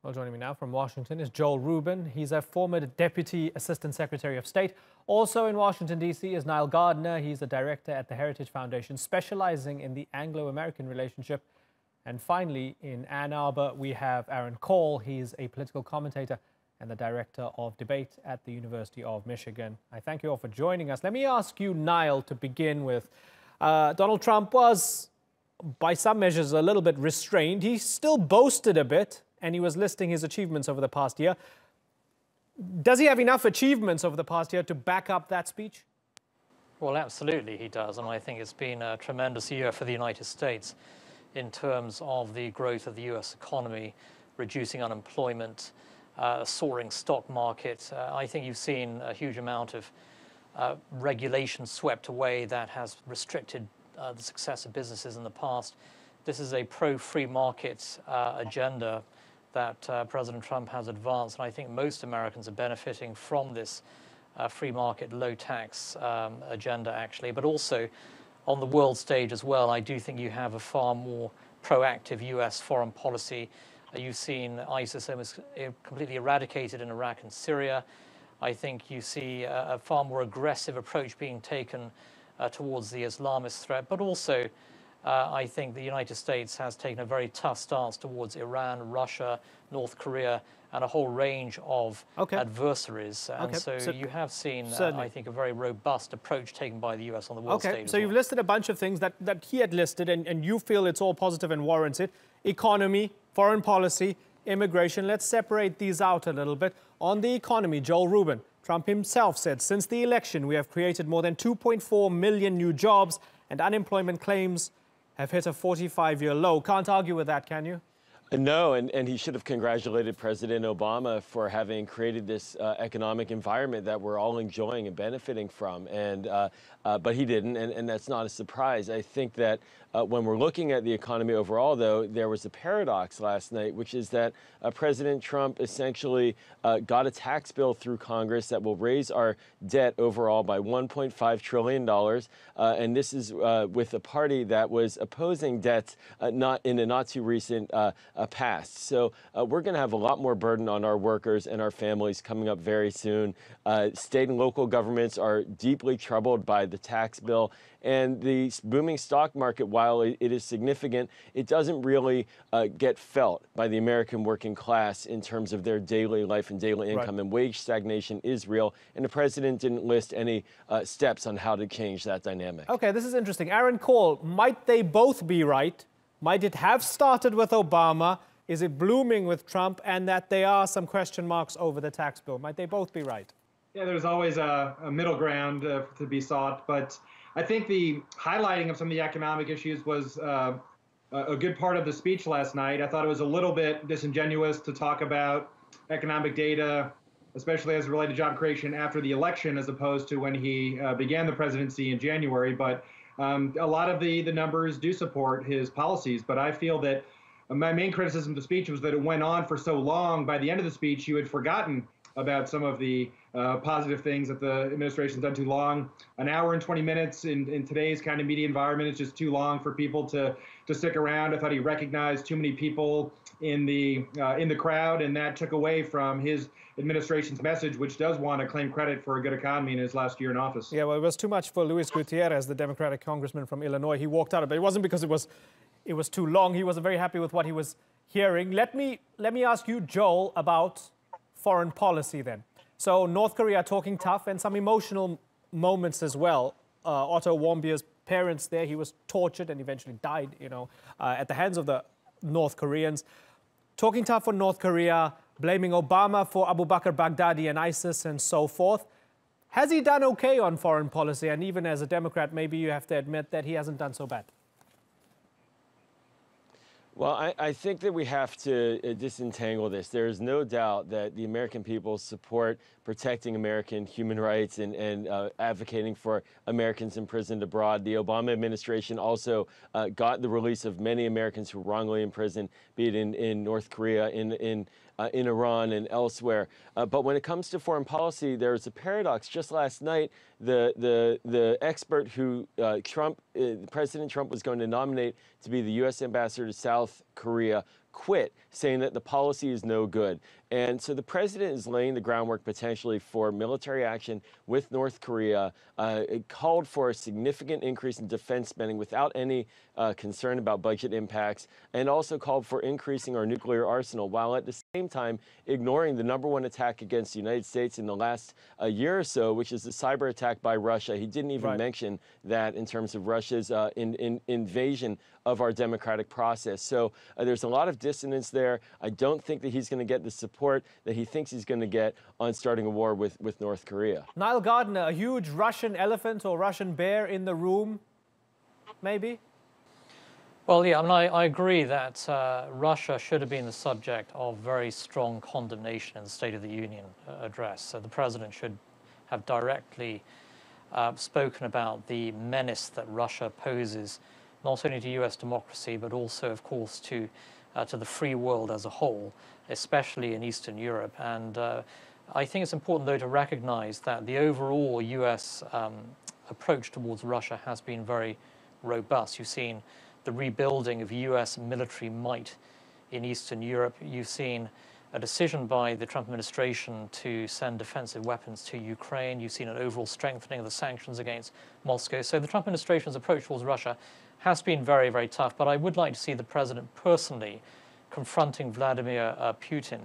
Well, joining me now from Washington is Joel Rubin. He's a former Deputy Assistant Secretary of State. Also in Washington, D.C. is Niall Gardner. He's a director at the Heritage Foundation, specializing in the Anglo-American relationship. And finally, in Ann Arbor, we have Aaron Cole. He's a political commentator and the director of debate at the University of Michigan. I thank you all for joining us. Let me ask you, Niall, to begin with. Donald Trump was, by some measures, a little bit restrained. He still boasted a bit, and he was listing his achievements over the past year. Does he have enough achievements over the past year to back up that speech? Well, absolutely he does, and I think it's been a tremendous year for the United States in terms of the growth of the US economy, reducing unemployment, soaring stock market. I think you've seen a huge amount of regulation swept away that has restricted the success of businesses in the past. This is a pro-free market agenda that President Trump has advanced, and I think most Americans are benefiting from this free market, low tax agenda, actually. But also on the world stage as well, I do think you have a far more proactive US foreign policy. You've seen ISIS almost completely eradicated in Iraq and Syria. I think you see a far more aggressive approach being taken towards the Islamist threat, but also I think the United States has taken a very tough stance towards Iran, Russia, North Korea, and a whole range of adversaries. And so you have seen, I think, a very robust approach taken by the US on the world stage. So you've listed a bunch of things that he had listed, and you feel it's all positive and warranted. Economy, foreign policy, immigration. Let's separate these out a little bit. On the economy, Joel Rubin, Trump himself said, since the election, we have created more than 2.4 million new jobs, and unemployment claims have hit a 45-year low. Can't argue with that, can you? No, and he should have congratulated President Obama for having created this economic environment that we're all enjoying and benefiting from. But he didn't, and that's not a surprise. I think that when we're looking at the economy overall, though, there was a paradox last night, which is that President Trump essentially got a tax bill through Congress that will raise our debt overall by $1.5 trillion. And this is with a party that was opposing debts not in a not too recent past. So we're going to have a lot more burden on our workers and our families coming up very soon. State and local governments are deeply troubled by the tax bill. And the booming stock market, while it is significant, it doesn't really get felt by the American working class in terms of their daily life and daily income. And wage stagnation is real. And the president didn't list any steps on how to change that dynamic. Okay, this is interesting. Aaron Cole, might they both be right? Might it have started with Obama? Is it blooming with Trump? And that there are some question marks over the tax bill. Might they both be right? Yeah, there's always a middle ground to be sought. But I think the highlighting of some of the economic issues was a good part of the speech last night. I thought it was a little bit disingenuous to talk about economic data, especially as it related to job creation after the election, as opposed to when he began the presidency in January. But a lot of the numbers do support his policies. But I feel that my main criticism of the speech was that it went on for so long. By the end of the speech, you had forgotten about some of the positive things that the administration's done too long. An hour and 20 minutes in today's kind of media environment is just too long for people to stick around. I thought he recognized too many people in the crowd, and that took away from his administration's message, which does want to claim credit for a good economy in his last year in office. Yeah, well, it was too much for Luis Gutierrez, the Democratic congressman from Illinois. He walked out, but it wasn't because it was too long. He wasn't very happy with what he was hearing. Let me ask you, Joel, about foreign policy then. So North Korea talking tough, and some emotional moments as well. Otto Warmbier's parents there, he was tortured and eventually died, at the hands of the North Koreans. Talking tough for North Korea, blaming Obama for Abu Bakr Baghdadi and ISIS and so forth. Has he done okay on foreign policy? And even as a Democrat, maybe you have to admit that he hasn't done so bad. Well, I think that we have to disentangle this. There is no doubt that the American people support protecting American human rights and advocating for Americans imprisoned abroad. The Obama administration also got the release of many Americans who were wrongly imprisoned, be it in North Korea, in Iran and elsewhere. But when it comes to foreign policy, there's a paradox. Just last night, the expert who President Trump was going to nominate to be the U.S. ambassador to South Korea quit, saying that the policy is no good. And so the president is laying the groundwork potentially for military action with North Korea. It called for a significant increase in defense spending without any concern about budget impacts, and also called for increasing our nuclear arsenal, while at the same time ignoring the #1 attack against the United States in the last year or so, which is the cyber attack by Russia. He didn't even mention that in terms of Russia's invasion of our democratic process. So there's a lot of dissonance there. I don't think that he's going to get the support that he thinks he's going to get on starting a war with North Korea. Niall Gardner, a huge Russian elephant or Russian bear in the room, maybe? Well, yeah, I mean, I agree that Russia should have been the subject of very strong condemnation in the State of the Union address. So the president should have directly spoken about the menace that Russia poses, not only to U.S. democracy, but also, of course, to the free world as a whole, especially in Eastern Europe. And I think it's important, though, to recognize that the overall U.S. Approach towards Russia has been very robust. You've seen the rebuilding of U.S. military might in Eastern Europe. You've seen a decision by the Trump administration to send defensive weapons to Ukraine. You've seen an overall strengthening of the sanctions against Moscow. So the Trump administration's approach towards Russia has been very, very tough. But I would like to see the president personally confronting Vladimir Putin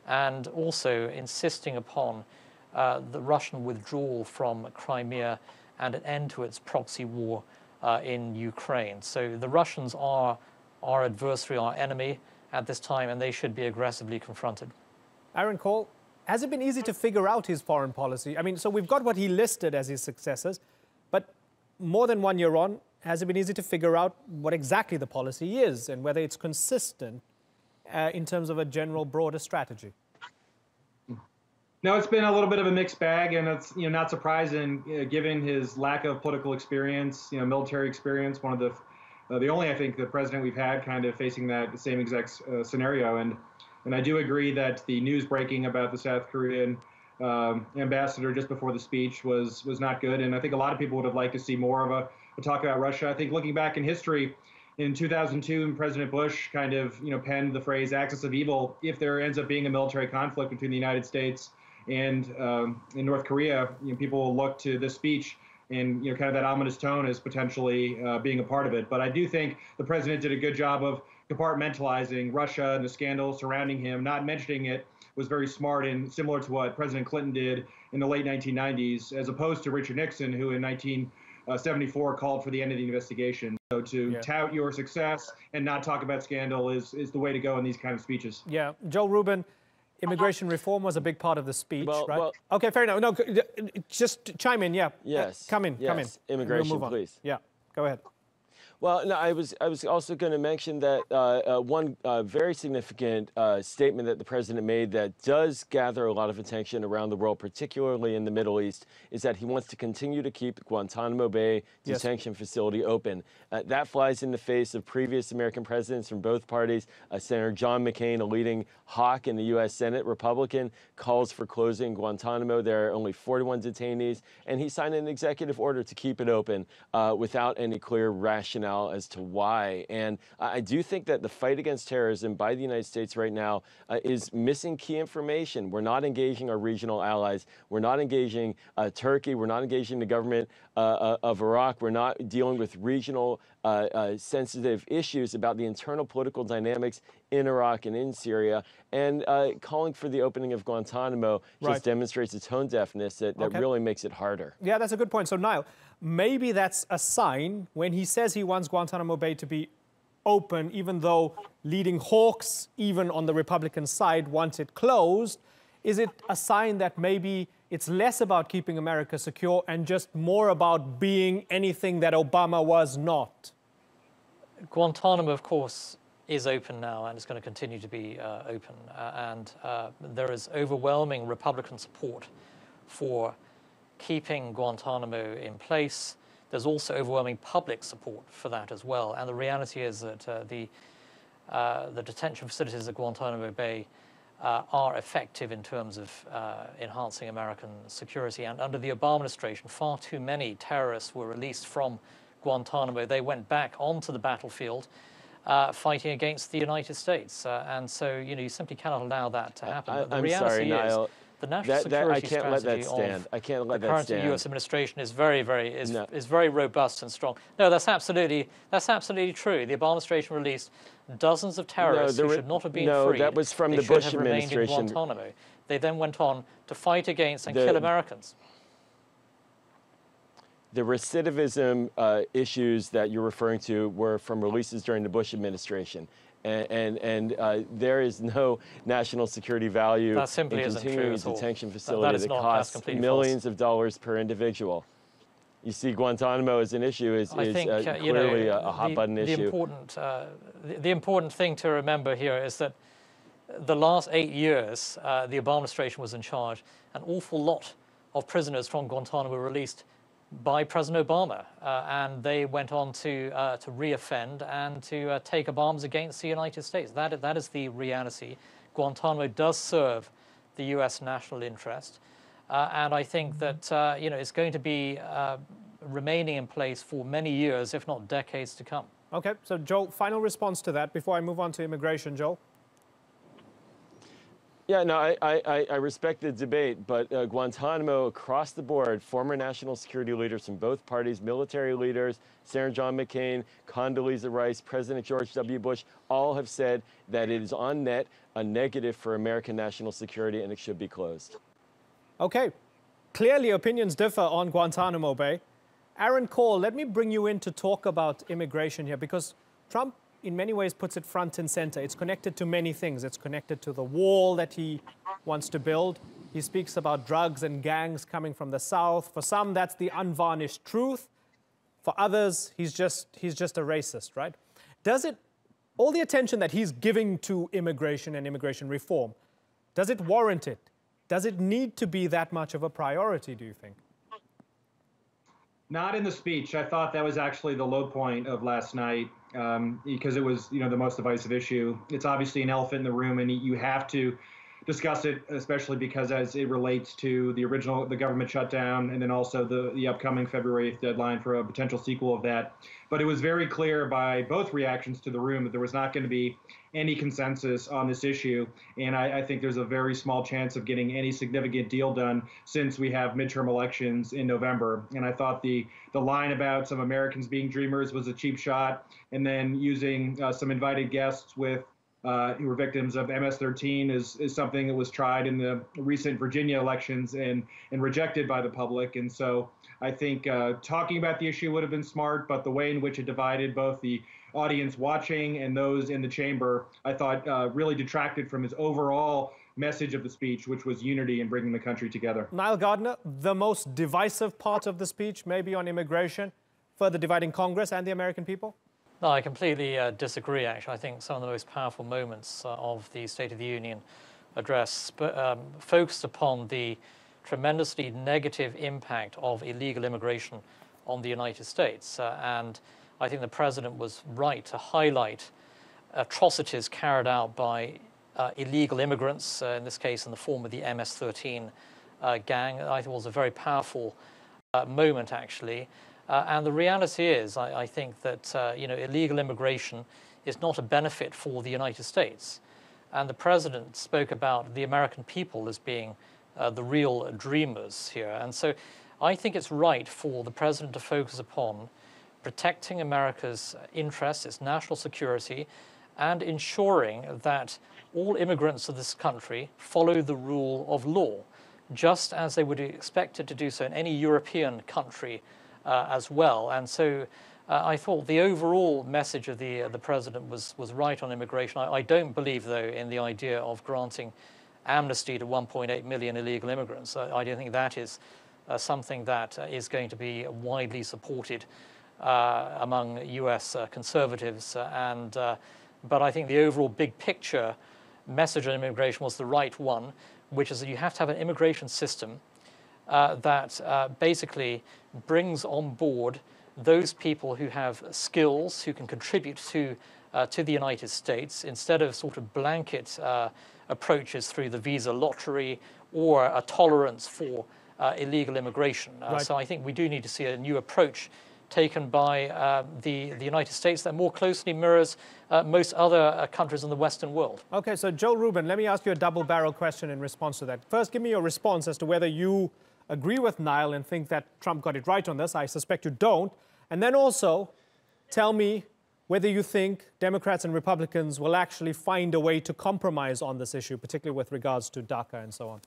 and also insisting upon the Russian withdrawal from Crimea and an end to its proxy war in Ukraine. So the Russians are our adversary, our enemy at this time, and they should be aggressively confronted. Aaron Cole, has it been easy to figure out his foreign policy? I mean, so we've got what he listed as his successors, but more than 1 year on, has it been easy to figure out what exactly the policy is and whether it's consistent in terms of a general broader strategy? No, it's been a little bit of a mixed bag, and it's not surprising given his lack of political experience, military experience. One of the only, I think, the president we've had kind of facing that same exact scenario. And I do agree that the news breaking about the South Korean ambassador just before the speech was not good. And I think a lot of people would have liked to see more of a talk about Russia. I think looking back in history, in 2002, President Bush kind of penned the phrase "axis of evil" if there ends up being a military conflict between the United States and in North Korea. People will look to this speech and kind of that ominous tone as potentially being a part of it. But I do think the president did a good job of compartmentalizing Russia and the scandals surrounding him. Not mentioning it was very smart and similar to what President Clinton did in the late 1990s, as opposed to Richard Nixon, who in 1974 called for the end of the investigation. So to tout your success and not talk about scandal is the way to go in these kind of speeches. Yeah, Joel Rubin, immigration reform was a big part of the speech, right? Well, okay, fair enough. No, just chime in, yeah. Yes. Come in. Immigration, we'll move on. Please. Yeah, go ahead. Well, no, I was also going to mention that one very significant statement that the president made that does gather a lot of attention around the world, particularly in the Middle East, is that he wants to continue to keep Guantanamo Bay detention facility open. That flies in the face of previous American presidents from both parties. Senator John McCain, a leading hawk in the U.S. Senate, Republican, calls for closing Guantanamo. There are only 41 detainees, and he signed an executive order to keep it open without any clear rationale as to why. And I do think that the fight against terrorism by the United States right now is missing key information. We're not engaging our regional allies. We're not engaging Turkey. We're not engaging the government of Iraq. We're not dealing with regional sensitive issues about the internal political dynamics in Iraq and in Syria. And calling for the opening of Guantanamo just demonstrates a tone deafness that really makes it harder. Yeah, that's a good point. So, Niall, maybe that's a sign when he says he wants Guantanamo Bay to be open, even though leading hawks, even on the Republican side, want it closed. Is it a sign that maybe it's less about keeping America secure and just more about being anything that Obama was not? Guantanamo, of course, is open now and is going to continue to be open. There is overwhelming Republican support for keeping Guantanamo in place. There's also overwhelming public support for that as well. And the reality is that the detention facilities at Guantanamo Bay are effective in terms of enhancing American security. And under the Obama administration, far too many terrorists were released from Guantanamo. They went back onto the battlefield. fighting against the United States. And so, you simply cannot allow that to happen. But the I'm reality sorry, is, Niall. the national security I can't let that strategy stand. of I can't let the that current stand. U.S. administration is very robust and strong. No, that's absolutely true. The Obama administration released dozens of terrorists who should not have been freed. No, that was from they the Bush should have remained in administration. Guantanamo. They then went on to fight against and kill Americans. The recidivism issues that you're referring to were from releases during the Bush administration. And there is no national security value in continuing a detention facility that costs millions of dollars per individual. You see, Guantanamo as an issue is clearly a hot-button issue. The important thing to remember here is that the last 8 years, the Obama administration was in charge. An awful lot of prisoners from Guantanamo were released by President Obama, and they went on to reoffend and to take up arms against the United States. That is the reality. Guantanamo does serve the U.S. national interest, and I think that it's going to be remaining in place for many years, if not decades, to come. Okay, so Joel, final response to that before I move on to immigration, Joel. Yeah, no, I respect the debate, but Guantanamo across the board, former national security leaders from both parties, military leaders, Senator John McCain, Condoleezza Rice, President George W. Bush, all have said that it is on net a negative for American national security and it should be closed. Okay, clearly opinions differ on Guantanamo Bay. Aaron Cole, let me bring you in to talk about immigration here, because Trump in many ways puts it front and center. It's connected to many things. It's connected to the wall that he wants to build. He speaks about drugs and gangs coming from the South. For some, that's the unvarnished truth. For others, he's just a racist, right? Does it, all the attention that he's giving to immigration and immigration reform, does it warrant it? Does it need to be that much of a priority, do you think? Not in the speech. I thought that was actually the low point of last night, because it was, the most divisive issue. It's obviously an elephant in the room, and you have to discuss it, especially because as it relates to the government shutdown, and then also the upcoming February 8th deadline for a potential sequel of that. But it was very clear by both reactions to the room that there was not going to be any consensus on this issue. And I think there's a very small chance of getting any significant deal done since we have midterm elections in November. And I thought the line about some Americans being dreamers was a cheap shot. And then using some invited guests who were victims of MS-13 is something that was tried in the recent Virginia elections and rejected by the public. And so I think talking about the issue would have been smart, but the way in which it divided both the audience watching and those in the chamber, I thought really detracted from his overall message of the speech, which was unity and bringing the country together. Niall Gardner, the most divisive part of the speech, maybe on immigration, further dividing Congress and the American people? No, I completely disagree, actually. I think some of the most powerful moments of the State of the Union address focused upon the tremendously negative impact of illegal immigration on the United States. And I think the president was right to highlight atrocities carried out by illegal immigrants, in this case in the form of the MS-13 gang. I think it was a very powerful moment, actually. And the reality is, I think that illegal immigration is not a benefit for the United States. And the president spoke about the American people as being the real dreamers here. And so I think it's right for the president to focus upon protecting America's interests, its national security, and ensuring that all immigrants of this country follow the rule of law, just as they would be expected to do so in any European country as well. And so I thought the overall message of the president was right on immigration. I don't believe, though, in the idea of granting amnesty to 1.8 million illegal immigrants. I don't think that is something that is going to be widely supported among US conservatives. But I think the overall big picture message on immigration was the right one, which is that you have to have an immigration system that basically brings on board those people who have skills, who can contribute to the United States, instead of sort of blanket approaches through the visa lottery or a tolerance for illegal immigration. Right. So I think we do need to see a new approach taken by the United States that more closely mirrors most other countries in the Western world. Okay, so Joel Rubin, let me ask you a double-barrel question in response to that. First, give me your response as to whether you agree with Niall and think that Trump got it right on this. I suspect you don't. And then also, tell me whether you think Democrats and Republicans will actually find a way to compromise on this issue, particularly with regards to DACA and so on.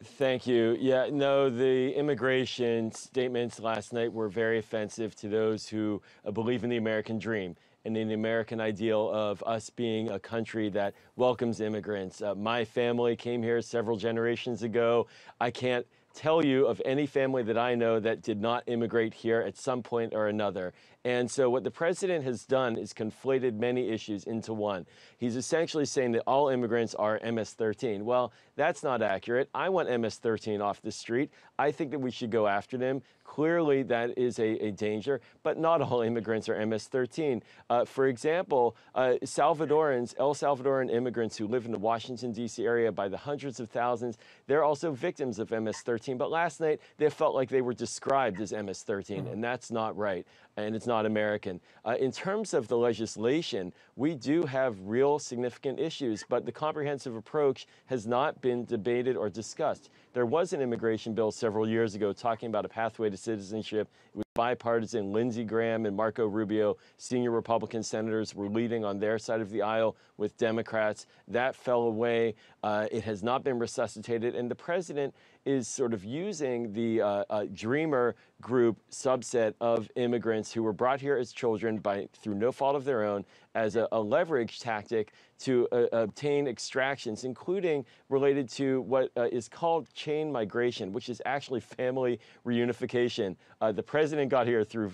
Thank you. Yeah, no, the immigration statements last night were very offensive to those who believe in the American dream and in the American ideal of us being a country that welcomes immigrants. My family came here several generations ago. I can't tell you of any family that I know that did not immigrate here at some point or another. And so what the president has done is conflated many issues into one. He's essentially saying that all immigrants are MS-13. Well, that's not accurate. I want MS-13 off the street. I think that we should go after them. Clearly, that is a danger, but not all immigrants are MS-13. For example, El Salvadoran immigrants who live in the Washington, D.C. area by the hundreds of thousands, they're also victims of MS-13. But last night, they felt like they were described as MS-13, and that's not right, and it's not American. In terms of the legislation, we do have real significant issues, but the comprehensive approach has not been debated or discussed. There was an immigration bill several years ago talking about a pathway to citizenship. It was bipartisan. Lindsey Graham and Marco Rubio, senior Republican senators, were leading on their side of the aisle with Democrats. That fell away. It has not been resuscitated. And the president is sort of using the Dreamer group subset of immigrants who were brought here as children through no fault of their own as a leverage tactic to obtain extractions, including related to what is called chain migration, which is actually family reunification. The president got here through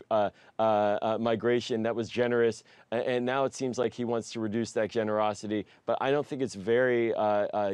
migration that was generous, and now it seems like he wants to reduce that generosity. But I don't think it's very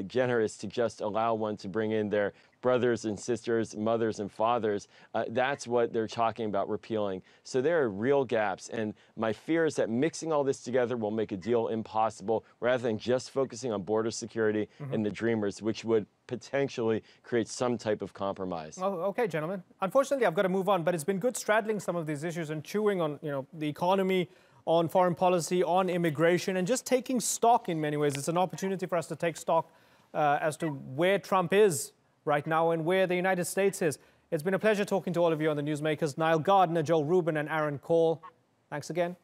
generous to just allow one to bring in their brothers and sisters, mothers and fathers. That's what they're talking about repealing. So there are real gaps. And my fear is that mixing all this together will make a deal impossible rather than just focusing on border security and the Dreamers, which would potentially create some type of compromise. Oh, okay, gentlemen. Unfortunately, I've got to move on, but it's been good straddling some of these issues and chewing on, the economy, on foreign policy, on immigration, and just taking stock in many ways. It's an opportunity for us to take stock as to where Trump is right now and where the United States is. It's been a pleasure talking to all of you on the Newsmakers. Niall Gardner, Joel Rubin, and Aaron Cole. Thanks again.